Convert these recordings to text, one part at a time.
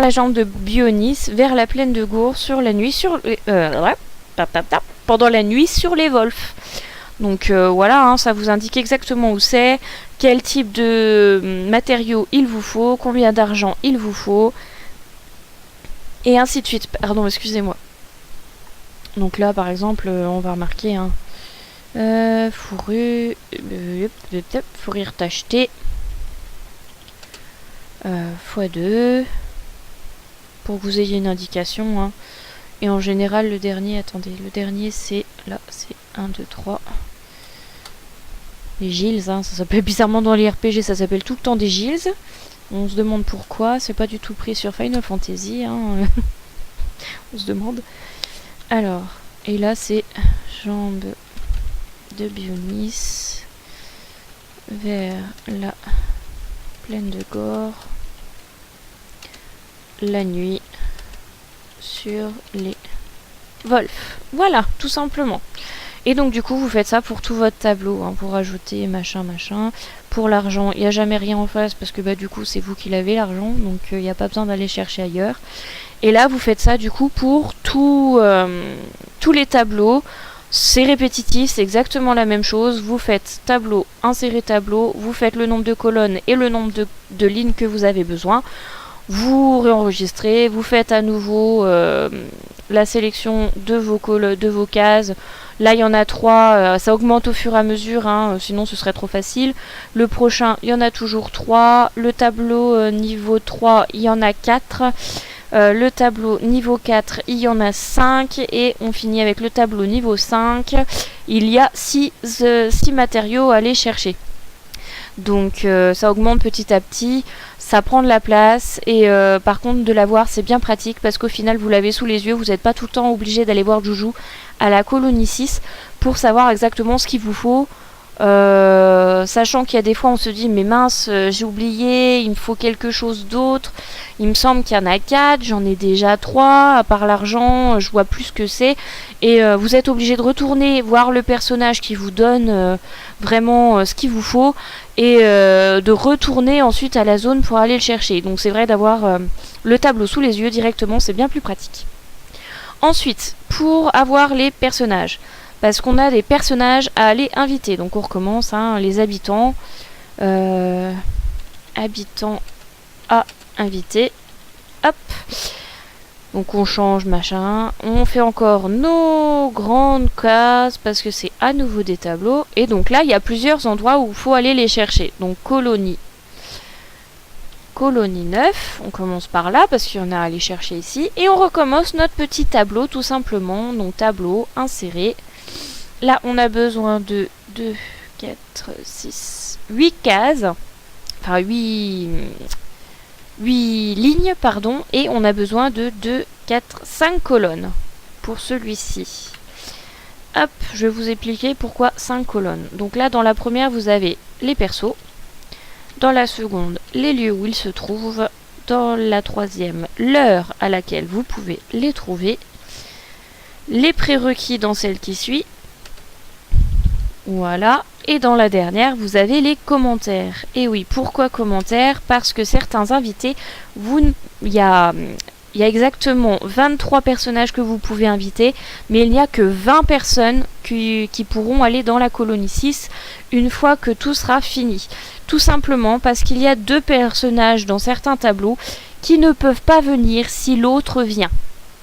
la jambe de Bionis vers la plaine de Gour sur la nuit pendant la nuit sur les Wolf. Donc voilà, hein, ça vous indique exactement où c'est, quel type de matériaux il vous faut, combien d'argent il vous faut, et ainsi de suite. Pardon, excusez-moi. Donc là, par exemple, on va remarquer fourrure tachetée x2 pour que vous ayez une indication. Hein. Et en général, le dernier, attendez, le dernier c'est là, c'est 1, 2, 3. Les Gilles, hein, ça s'appelle bizarrement dans les RPG, ça s'appelle tout le temps des Gilles. On se demande pourquoi, c'est pas du tout pris sur Final Fantasy. Hein. On se demande. Alors, et là c'est jambe de Bionis vers la plaine de Gour, la nuit sur les Wolf. Voilà, tout simplement. Et donc du coup vous faites ça pour tout votre tableau, hein, pour ajouter machin. Pour l'argent, il n'y a jamais rien en face parce que bah du coup c'est vous qui l'avez l'argent, donc il n'y a pas besoin d'aller chercher ailleurs. Et là vous faites ça du coup pour tous les tableaux. C'est répétitif, c'est exactement la même chose. Vous faites tableau, insérer tableau, vous faites le nombre de colonnes et le nombre de lignes que vous avez besoin. Vous réenregistrez, vous faites à nouveau la sélection de vos cases. Là, il y en a 3, ça augmente au fur et à mesure, hein, sinon ce serait trop facile. Le prochain, il y en a toujours 3. Le tableau niveau 3, il y en a 4. Le tableau niveau 4, il y en a 5. Et on finit avec le tableau niveau 5. Il y a 6 matériaux à aller chercher. Donc ça augmente petit à petit, ça prend de la place et par contre de l'avoir c'est bien pratique parce qu'au final vous l'avez sous les yeux, vous n'êtes pas tout le temps obligé d'aller voir Joujou à la colonie 6 pour savoir exactement ce qu'il vous faut. Sachant qu'il y a des fois on se dit mais mince j'ai oublié, il me faut quelque chose d'autre, il me semble qu'il y en a 4, j'en ai déjà 3, à part l'argent je vois plus ce que c'est et vous êtes obligé de retourner voir le personnage qui vous donne vraiment ce qu'il vous faut et de retourner ensuite à la zone pour aller le chercher. Donc c'est vrai d'avoir le tableau sous les yeux directement, c'est bien plus pratique. Ensuite, pour avoir les personnages, parce qu'on a des personnages à aller inviter. Donc on recommence, hein, les habitants. Habitants à inviter. Hop. Donc on change machin. On fait encore nos grandes cases parce que c'est à nouveau des tableaux. Et donc là, il y a plusieurs endroits où il faut aller les chercher. Donc colonie 9, on commence par là parce qu'il y en a à aller chercher ici. Et on recommence notre petit tableau tout simplement. Donc tableau, insérer. Là, on a besoin de 2, 4, 6, 8 cases. Enfin, 8 lignes, pardon. Et on a besoin de 2, 4, 5 colonnes pour celui-ci. Hop, je vais vous expliquer pourquoi 5 colonnes. Donc là, dans la première, vous avez les persos. Dans la seconde, les lieux où ils se trouvent. Dans la troisième, l'heure à laquelle vous pouvez les trouver. Les prérequis dans celle qui suit. Voilà, et dans la dernière, vous avez les commentaires. Et oui, pourquoi commentaires? Parce que certains invités, il y a exactement 23 personnages que vous pouvez inviter, mais il n'y a que 20 personnes qui pourront aller dans la colonie 6 une fois que tout sera fini. Tout simplement parce qu'il y a 2 personnages dans certains tableaux qui ne peuvent pas venir si l'autre vient.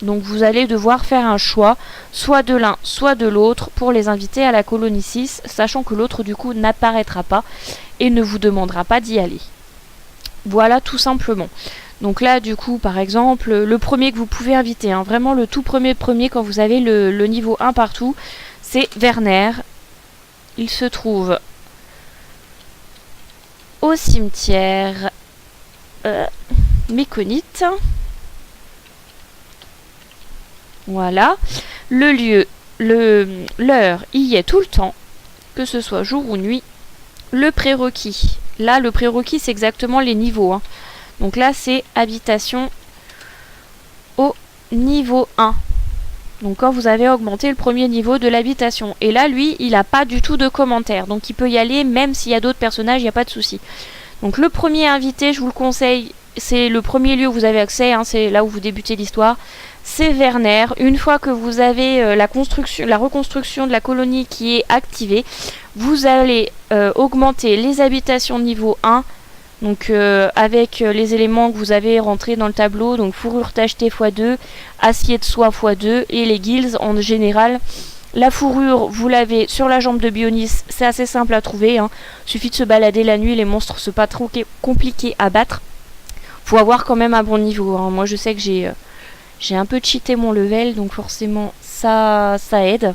Donc vous allez devoir faire un choix, soit de l'un, soit de l'autre, pour les inviter à la colonie 6, sachant que l'autre du coup n'apparaîtra pas et ne vous demandera pas d'y aller. Voilà tout simplement. Donc là du coup par exemple, le premier que vous pouvez inviter, hein, vraiment le tout premier quand vous avez le niveau 1 partout, c'est Werner. Il se trouve au cimetière Méconite. Voilà, le lieu, l'heure, il y est tout le temps, que ce soit jour ou nuit. Le prérequis, là le prérequis c'est exactement les niveaux. Hein. Donc là c'est habitation au niveau 1. Donc quand vous avez augmenté le premier niveau de l'habitation. Et là lui il n'a pas du tout de commentaires. Donc il peut y aller même s'il y a d'autres personnages, il n'y a pas de souci. Donc le premier invité je vous le conseille c'est le premier lieu où vous avez accès, hein, c'est là où vous débutez l'histoire. C'est Werner. Une fois que vous avez la reconstruction de la colonie qui est activée, vous allez augmenter les habitations niveau 1. Donc avec les éléments que vous avez rentrés dans le tableau, donc fourrure tachetée x2, acier de soie x2 et les guilds en général. La fourrure, vous l'avez sur la jambe de Bionis, c'est assez simple à trouver. Hein. Suffit de se balader la nuit, les monstres sont pas trop compliqués à battre. Faut avoir quand même un bon niveau. Hein. Moi je sais que j'ai un peu cheaté mon level, donc forcément ça aide.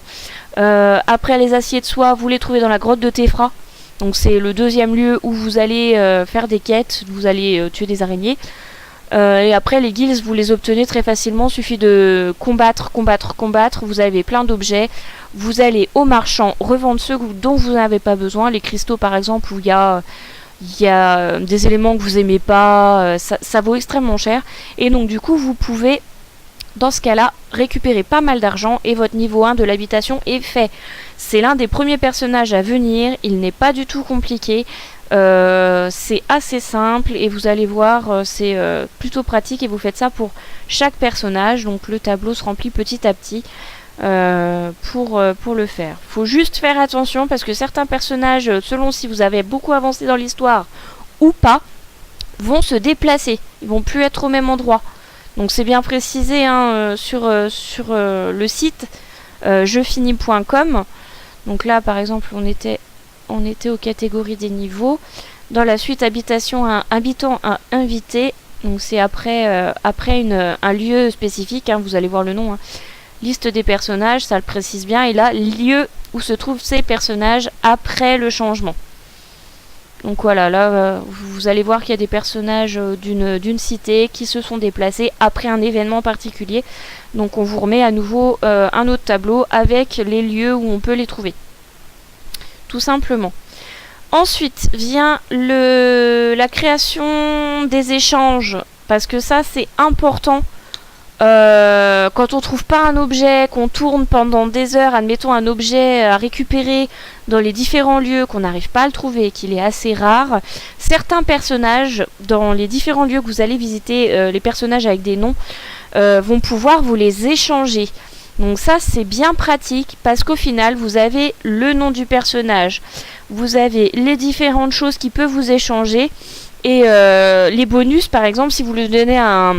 Après les aciers de soie, vous les trouvez dans la grotte de Tefra. Donc c'est le deuxième lieu où vous allez faire des quêtes, vous allez tuer des araignées. Et après les guilds, vous les obtenez très facilement, il suffit de combattre. Vous avez plein d'objets. Vous allez au marchand revendre ceux dont vous n'avez pas besoin. Les cristaux par exemple, où il y a des éléments que vous aimez pas, ça vaut extrêmement cher. Et donc du coup vous pouvez dans ce cas-là récupérer pas mal d'argent et votre niveau 1 de l'habitation est fait. C'est l'un des premiers personnages à venir, il n'est pas du tout compliqué, c'est assez simple et vous allez voir c'est plutôt pratique et vous faites ça pour chaque personnage, donc le tableau se remplit petit à petit pour le faire. Faut juste faire attention parce que certains personnages, selon si vous avez beaucoup avancé dans l'histoire ou pas, vont se déplacer, ils vont plus être au même endroit. Donc c'est bien précisé hein, sur le site jeuxfinis.com. Donc là par exemple on était aux catégories des niveaux. Dans la suite habitation habitant à invité. Donc c'est après un lieu spécifique, hein, vous allez voir le nom. Hein. Liste des personnages, ça le précise bien. Et là, lieu où se trouvent ces personnages après le changement. Donc voilà, là vous allez voir qu'il y a des personnages d'une cité qui se sont déplacés après un événement particulier. Donc on vous remet à nouveau un autre tableau avec les lieux où on peut les trouver. Tout simplement. Ensuite vient la création des échanges. Parce que ça c'est important. Quand on trouve pas un objet, qu'on tourne pendant des heures, admettons un objet à récupérer dans les différents lieux, qu'on n'arrive pas à le trouver, qu'il est assez rare, certains personnages, dans les différents lieux que vous allez visiter, les personnages avec des noms, vont pouvoir vous les échanger. Donc ça c'est bien pratique parce qu'au final vous avez le nom du personnage, vous avez les différentes choses qui peuvent vous échanger et les bonus par exemple si vous lui donnez un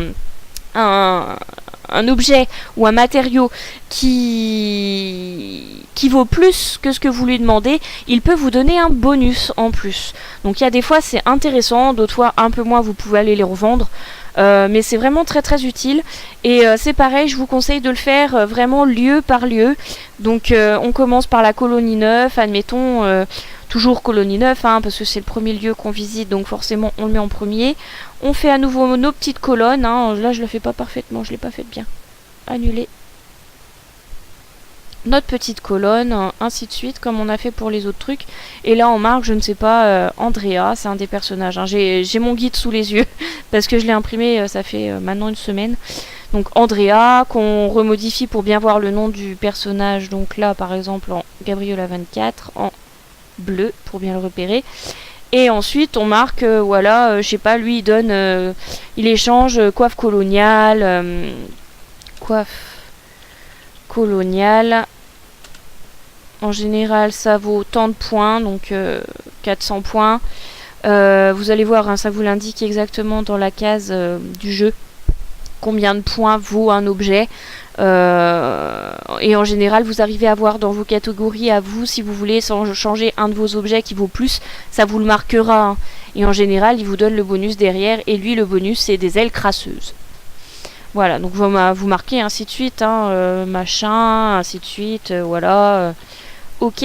objet ou un matériau qui vaut plus que ce que vous lui demandez, il peut vous donner un bonus en plus. Donc il y a des fois c'est intéressant, d'autres fois un peu moins vous pouvez aller les revendre. Mais c'est vraiment très très utile et c'est pareil, je vous conseille de le faire vraiment lieu par lieu. Donc on commence par la colonie 9, admettons toujours colonie 9 hein, parce que c'est le premier lieu qu'on visite, donc forcément on le met en premier. On fait à nouveau nos petites colonnes hein. Là je le fais pas parfaitement, je l'ai pas fait bien. Annuler notre petite colonne, ainsi de suite, comme on a fait pour les autres trucs. Et là on marque, je ne sais pas, Andrea, c'est un des personnages. Hein. J'ai mon guide sous les yeux, parce que je l'ai imprimé, ça fait maintenant une semaine. Donc Andrea, qu'on remodifie pour bien voir le nom du personnage. Donc là par exemple en Gabriela 24, en bleu, pour bien le repérer. Et ensuite on marque, voilà, je sais pas, lui il donne, il échange coiffe coloniale, en général ça vaut tant de points, donc 400 points. Vous allez voir, hein, ça vous l'indique exactement dans la case du jeu combien de points vaut un objet. Et en général vous arrivez à voir dans vos catégories à vous, si vous voulez changer un de vos objets qui vaut plus, ça vous le marquera. Hein. Et en général il vous donne le bonus derrière, et lui le bonus c'est des ailes crasseuses. Voilà, donc vous marquez ainsi de suite, hein, machin, ainsi de suite, voilà. Ok,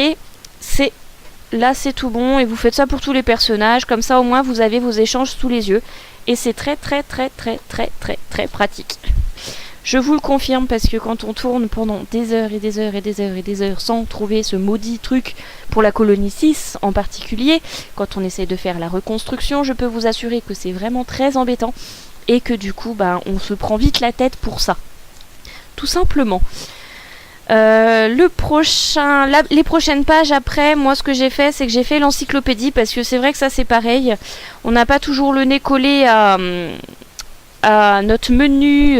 là c'est tout bon, et vous faites ça pour tous les personnages, comme ça au moins vous avez vos échanges sous les yeux. Et c'est très très très très très très très pratique. Je vous le confirme parce que quand on tourne pendant des heures et des heures et des heures et des heures sans trouver ce maudit truc pour la colonie 6 en particulier, quand on essaie de faire la reconstruction, je peux vous assurer que c'est vraiment très embêtant. Et que du coup, on se prend vite la tête pour ça. Tout simplement. Les prochaines pages après, moi ce que j'ai fait, c'est que j'ai fait l'encyclopédie parce que c'est vrai que ça c'est pareil. On n'a pas toujours le nez collé à notre menu